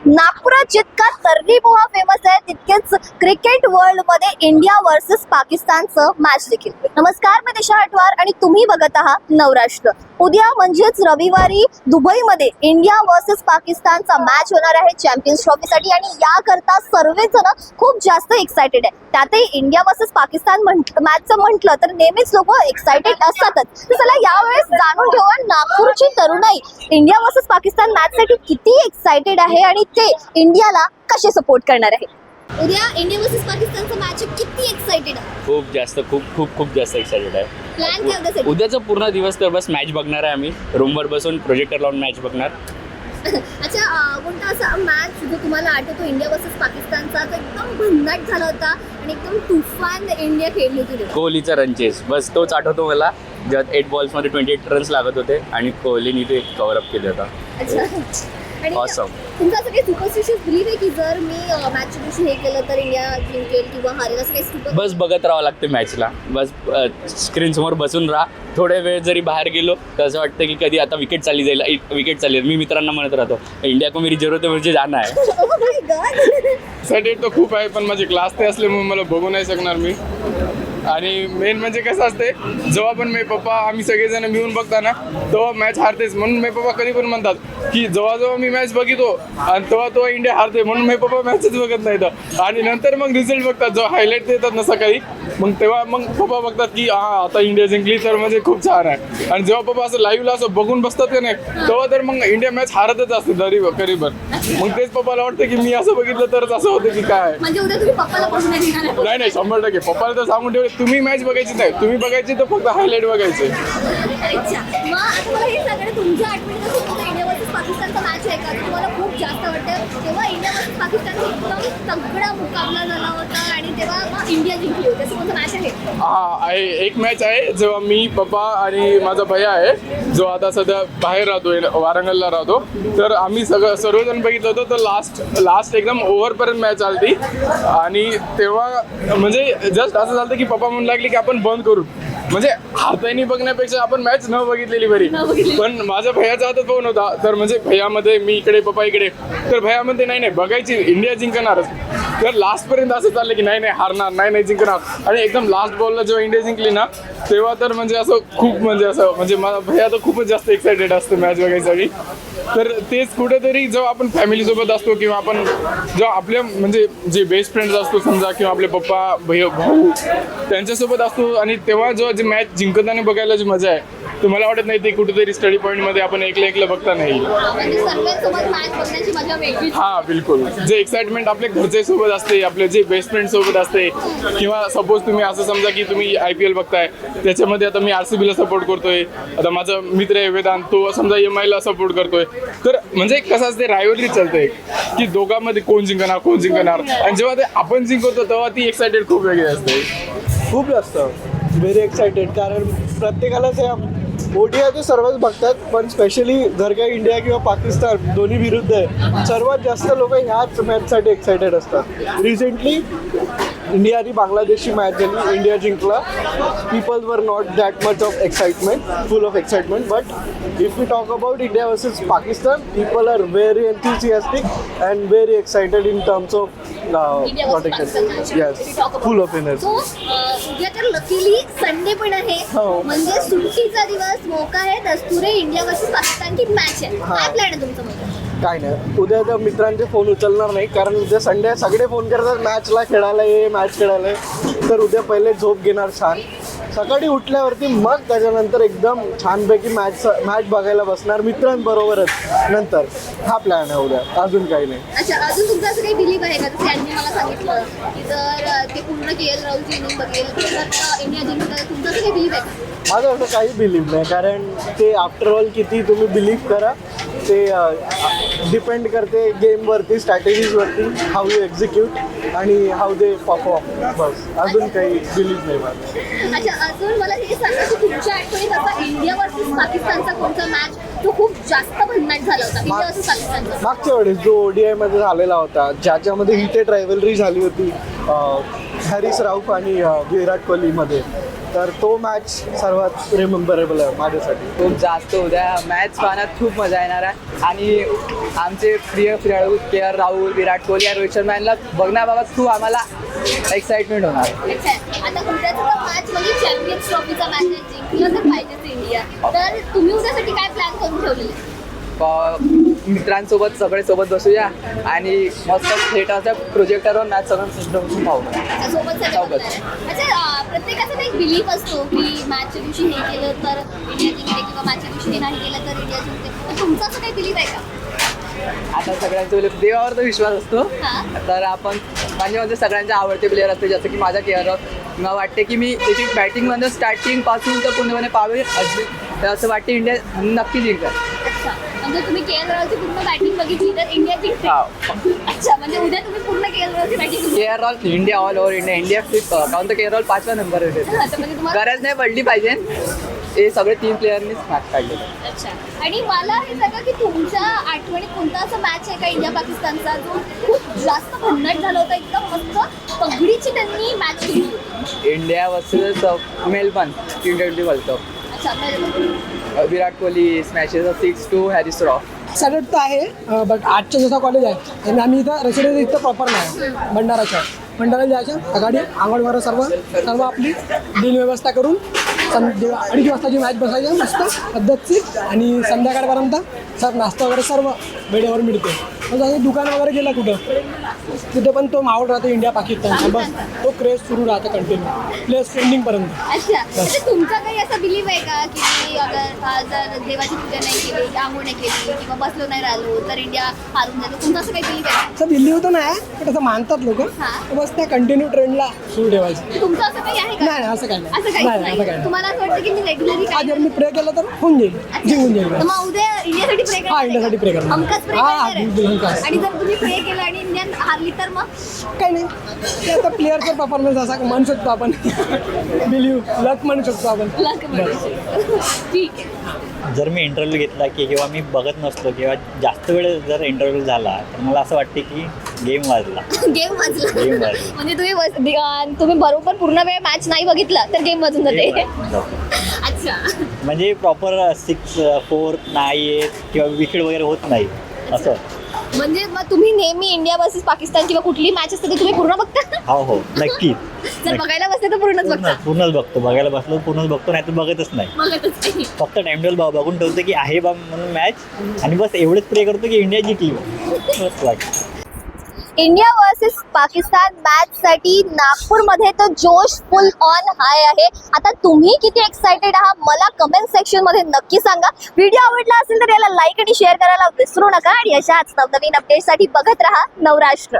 नागपुरात जितका तर्री पोहा फेमस आहे तितकेच क्रिकेट वर्ल्ड मध्ये इंडिया वर्सेस पाकिस्तानचं मॅच देखील. नमस्कार, मी दिशा हटवार आणि तुम्ही बघत आहात नवराष्ट्र. उद्या म्हणजेच रविवारी दुबईमध्ये इंडिया वर्सेस पाकिस्तानचा मॅच होणार आहे चॅम्पियन्स ट्रॉफीसाठी आणि याकरता सर्वजण खूप जास्त एक्सायटेड आहे. त्यातही इंडिया वर्सेस पाकिस्तान मॅचचं म्हटलं तर नेहमीच लोक एक्सायटेड असतातच. तर चला यावेळेस जाणून घेऊया नागपूरची तरुणाई इंडिया वर्सेस पाकिस्तान मॅचसाठी किती एक्सायटेड आहे आणि ते इंडियाला कसे सपोर्ट करणार आहे. उद्या इंडिया वर्सेस पाकिस्तानचा मॅच किती एक्सायटेड आहे? खूप जास्त खूप जास्त एक्साइटेड आहे. प्लॅन काय उद्यासाठी? उद्याचा पूर्ण दिवस तर बस मॅच बघणार आहे आम्ही. रूमवर बसून प्रोजेक्टर लावून मॅच बघणार. अच्छा, कोणता असा मॅच जो तुम्हाला आठवतो इंडिया वर्सेस पाकिस्तानचा जो एकदम भन्नाट झाला होता आणि एकदम तुफान इंडिया खेळली होती? कोहलीचा रन चेस बस तोच आठवतो मला, ज्यात 8 बॉल्समध्ये 28 रन्स लागत होते आणि कोहलीने ते कव्हर अप केलं होतं. अच्छा, आणि Awesome. तुमचं असं काही सुपरस्टिशियस बिलीफ आहे की जर मी मॅचच्या दिवशी हे केलं तर इंडिया जिंकेल किंवा हारेल, असं काही सुपर? बस बघत राहावं लागते मॅचला. बस स्क्रीन समोर बसून राहा. थोड्या वेळ जरी बाहेर गेलो तर असं वाटतं की कधी आता विकेट चालली जाईल, विकेट चालली. मी मित्रांना म्हणत राहतो इंडिया को मेरी जरूरत है, मुझे जाना है. Oh my God. एक्सायटेड तर खूप आहे, पण माझे क्लास ते असल्यामुळे मला बघू नाही शकणार मी. आणि मेन म्हणजे कसं असते, जेव्हा पण मी पप्पा आम्ही सगळेजण मिळून बघताना तेव्हा मॅच हारतेच. म्हणून मी पप्पा कधी पण म्हणतात की जेव्हा मी मॅच बघितो आणि तेव्हा इंडिया हारते, म्हणून मी पप्पा मॅचच बघत नाहीत. आणि नंतर मग रिझल्ट बघतात, जेव्हा हायलाईट देतात ना सकाळी, मग तेव्हा मग पप्पा बघतात की हा आता इंडिया जिंकली तर म्हणजे खूप छान आहे. आणि जेव्हा पप्पा असं लाईव्हला असं बघून बसतात का नाही, तेव्हा तर मग इंडिया मॅच हारतच असते करीबर. मग तेच पप्पाला वाटतं की मी असं बघितलं तरच असं होतं की काय. म्हणजे उद्या तुम्ही पप्पाला बघून नाही 100% पप्पाला तर सांगून ठेवले, तुम्ही मॅच बघायची नाही, तुम्ही बघायची तर फक्त हायलाईट बघायचे. अच्छा, मग आता मला हे सांगा, तुमच्या आठवणीत इंडिया वर्सेस पाकिस्तानचा मॅच आहे का तुम्हाला खूप जास्त वाटतं? तेव्हा इंडिया वर्सेस पाकिस्तानचा एकदम तगडा मुकाबला झाला होता आणि तेव्हा मग इंडिया जिंकली होती, असं कोणतं मॅच आहे? हा आहे, एक मॅच आहे जेव्हा मी पप्पा आणि माझा भैया आहे जो आता सध्या बाहेर राहतोय, वारंगलला राहतो. तर आम्ही सर्वजण बघितलं होतं. तर लास्ट एकदम ओव्हरपर्यंत मॅच आली आणि तेव्हा म्हणजे जस्ट असं झालं की पप्पा म्हणू लागले की आपण बंद करू, म्हणजे हाताने बघण्यापेक्षा आपण मॅच न बघितलेली बरी. पण माझ्या भैयाचा हातात फोन होता, तर म्हणजे भैयामध्ये मी इकडे पप्पा इकडे, तर भैयामध्ये नाही बघायची इंडिया जिंकणारच. तर लास्टपर्यंत असं चाललं की नाही हारणार, नाही जिंकणार. आणि एकदम लास्ट बॉलला जेव्हा इंडिया जिंकली ना, तेव्हा तर म्हणजे असं खूप म्हणजे माझा भैया तर खूपच जास्त एक्सायटेड असतो मॅच बघायसाठी. तर तेच कुठेतरी जेव्हा आपण फॅमिलीसोबत असतो किंवा आपण जेव्हा आपल्या म्हणजे जे बेस्ट फ्रेंड्स असतो समजा, किंवा आपले पप्पा भाऊ त्यांच्यासोबत असतो, आणि तेव्हा जेव्हा जे मॅच जिंकताना बघायला जी मजा आहे, तर मला वाटत नाही ते कुठेतरी स्टडी पॉईंटमध्ये आपण एकलं बघता नाही. म्हणजे सर्वांसोबत मॅच बघण्याची मजा वेगळीच. हा बिलकुल, जे एक्साइटमेंट आपल्या घरचे सोबत असते, आपले जे बेस्ट फ्रेंड सोबत असते, किंवा सपोज तुम्ही असं समजा की तुम्ही IPL बघताय, त्याच्यामध्ये आता मी RCBला सपोर्ट करतोय, आता माझा मित्र आहे वेदांत, तो समजा MIला सपोर्ट करतोय. तर म्हणजे कसं असते, रायव्हलरी चालते की दोघांमध्ये कोण जिंकणार. आणि जेव्हा ते आपण जिंकवतो तेव्हा ती एक्सायटेड खूप वेगळी असते. खूप जास्त व्हेरी एक्सायटेड. कारण प्रत्येकालाच या ODI तर सर्वच बघतात, पण स्पेशली जर का इंडिया किंवा पाकिस्तान दोन्ही विरुद्ध आहे, सर्वात जास्त लोक ह्याच मॅचसाठी एक्सायटेड असतात. रिसेंटली इंडिया आणि बांगलादेशची मॅच झाली, इंडिया जिंकला. People were not that much of excitement, full of excitement. But if you talk about India versus Pakistan, people are very enthusiastic and very excited in terms of protection. Yes, full of energy. उद्या तर luckily Sunday पण आहे, हो. म्हणजे सुट्टीचा दिवस, मोका आहे, दस्तुरे India versus पाकिस्तानची मॅच आहे. काय प्लॅन आहे तुमचं मग? काय नाही, उद्या तर मित्रांचे फोन उचलणार नाही, कारण उद्या संडे सगळे फोन करतात मॅचला खेळायला ये, मॅच खेळायला ये. तर उद्या पहिले झोप घेणार छान, सकाळी उठल्यावरती मग त्याच्यानंतर एकदम छानपैकी मॅच बघायला बसणार मित्रांबरोबरच नंतर. हा प्लॅन आहे उद्या, अजून काही नाही. अच्छा, अजून तुमचं असं काही बिलीव्ह आहे का, जसं यांनी मला सांगितलं की जर ते पूर्ण KL राहुलची इनिंग बघेल तर इंडिया जिंकतं, तुमचं असं काही बिलीव्ह आहे का? माझं असं काही बिलीव्ह नाही, कारण ते आफ्टर ऑल किती तुम्ही बिलीव्ह करा, ते डिपेंड करते गेमवरती, स्ट्रॅटेजीजवरती, हाऊ यू एक्झिक्यूट आणि हाऊ दे परफॉर्म. बस, अजून काही बिलीव्ह नाही माझं. अच्छा, अजून मला हे सांगा की तुमच्या आठवणीत असा इंडिया वर्सेस पाकिस्तानचा कोणता मॅच तो खूप जास्त भन्नाट झाला होता इंडिया वर्सेस पाकिस्तानचा? मागच्या वेळेस जो ODI मध्ये झालेला होता, ज्याच्यामध्ये हिटेड रायव्हलरी झाली होती, हॅरिस राऊफ आणि विराट कोहलीमध्ये. तर तो मॅच सर्वात रिमेंबरेबल आहे माझ्यासाठी. खूप जास्त उद्या मॅच पाहण्यात खूप मजा येणार आहे आणि आमचे प्रिय खेळाडू के आर राहुल, विराट कोहली आणि रोहित शर्मा यांना बघण्याबाबत खूप आम्हाला एक्साइटमेंट होणार. अच्छा, आता उद्याचा मॅच म्हणजे चॅम्पियन्स ट्रॉफीचा मॅच आहे, जिंकलं तर पाहिजेच इंडिया. तर तुम्ही उद्यासाठी काय प्लॅन करून ठेवलेले? मित्रांसोबत सगळे सोबत बसूया आणि मस्त थिएटरच्या प्रोजेक्टरवर मॅच सगळं सिस्टम पाहू. सोबत सगळे बघणार आहे. अच्छा, प्रत्येकाचा एक बिलीफ असतो की मॅचच्या दिवशी हे केलं तर इंडिया जिंकते किंवा मॅचच्या दिवशी हे नाही केलं तर इंडिया जिंकते. तर तुमचा असं काही बिलीफ आहे का? आता सगळ्यांचे देवावर तर विश्वास असतो. हां. तर आपण म्हणजे सगळ्यांचे आवडते प्लेअर असते, जसं की माझा के आर राहुल. मला वाटते की मी त्याची बॅटिंगमध्ये स्टार्टिंगपासून तर पूर्णपणे पाहावे तर असं वाटते इंडिया नक्की जिंकतात. अच्छा, म्हणजे तुम्ही के एल राहुलची पूर्ण बॅटिंग बघितली तर इंडिया जिंकते. अच्छा, म्हणजे उद्या तुम्ही पूर्ण के एल राहुलची batting K R Rahul India all over India fifth count तर के आर राहुल 5व्या नंबर येते. म्हणजे तुम्हाला गरज नाही पडली पाहिजे. हे सगळे 3 प्लेयरनीच मॅच काढले. अच्छा, आणि मला हे सांगा की तुमच्या आठवणीत कोणता असा मॅच आहे का इंडिया पाकिस्तानचा जो खूप जास्त भन्नाट झाला होता, एकदम मस्त पगडीची त्यांनी मॅच केली होती? India versus Melbourne T20 world cup. अच्छा, म्हणजे Virat Kohli smashes 6-2 Harris rough. सॅटर्ड तर आहे बट आजचं जसं कॉलेज आहे आणि आम्ही इथं रेसिडेन्स इथं प्रॉपर नाही भंडाराच्या जायचं आघाडी आंघोळ सर्व आपली दिनव्यवस्था करून 2:30 वाजताची मॅच बसायची मस्त पद्धतशीर आणि संध्याकाळपर्यंत सर नाश्ता वगैरे सर्व वेळेवर मिळते. मग जसं दुकान वगैरे गेला कुठं तिथे पण तो माहोल राहतो इंडिया पाकिस्तानचा. बस तो क्रेज सुरू राहतो कंटिन्यू प्लेस ट्रेंडिंगपर्यंत. अच्छा, म्हणजे तुमचा काही असा बिलीव आहे का की अगर जर देवाची पूजा नाही केली, आंघोळ नाही केली किंवा बसलो नाही राहिलो तर इंडिया हारून जातो? तुमचं असं काही बिलीव आहे? असं दिल्ली होतं नाही पण असं मानतात लोक. हां. बस त्या कंटिन्यू ट्रेंडला सुरू ठेवायचं. तुमचं असं काही आहे का? नाही असं काही असं नाही. काहीच नाही असं काही नाही. नाही. तुम्हाला असं वाटतं की मी रेग्युलरली आज जर मी प्रे केलं तर होऊन जाईल, जिंकून जाईल. तर मग उद्या इंडियासाठी प्रे करणार हा, आहे इंडियासाठी का? प्रे करणार. हमखास प्रे हा, करणार आहे? बिलकुल हमखास. आणि जर तुम्ही प्रे केलं आणि इंडिया हारली तर मग? काही नाही ते आता प्लेअरचा परफॉर्मन्स असा म्हणू शकतो आपण. बिलीव्ह लक म्हणू शकतो आपण. लक म्हणू. ठीक आहे. जर मी इंटरव्ह्यू घेतला की किंवा मी बघत नसतो किंवा जास्त वेळ जर इंटरव्ह्यू झाला तर मला असं वाटते की गेम वाजला. गेम वाजला. गेम वाजला. म्हणजे तुम्ही बरोबर पूर्ण वेळ मॅच नाही बघितला तर गेम वाजून जाते. अच्छा, म्हणजे प्रॉपर 6-4 नाही येत किंवा विकेट वगैरे होत नाही असं. म्हणजे मग तुम्ही नेहमी इंडिया वर्सेस पाकिस्तान किंवा कुठली मॅच असते तर तुम्ही पूर्ण बघता? हो हो नक्की. जर बघायला बसले तर पूर्णच बघता? पूर्णच बघतो. बघायला बसलो पूर्णच बघतो, नाही तर बघतच नाही. बघतच नाही. फक्त टाइम टेबल बघून ठेवतो की आहे बा म्हणून मॅच आणि बस एवढंच प्रे करतो की इंडिया जिंकली. बस वाटतं. इंडिया वर्सेस पाकिस्तान मॅच साठी नागपूरमध्ये तर जोश फुल ऑन हाय आहे. आता तुम्ही किती एक्साइटेड आहात मला कमेंट सेक्शन मध्ये नक्की सांगा. व्हिडिओ आवडला असेल तर याला लाईक आणि शेअर करायला विसरू नका आणि अशाच नवनवीन अपडेटसाठी बघत राहा नवराष्ट्र.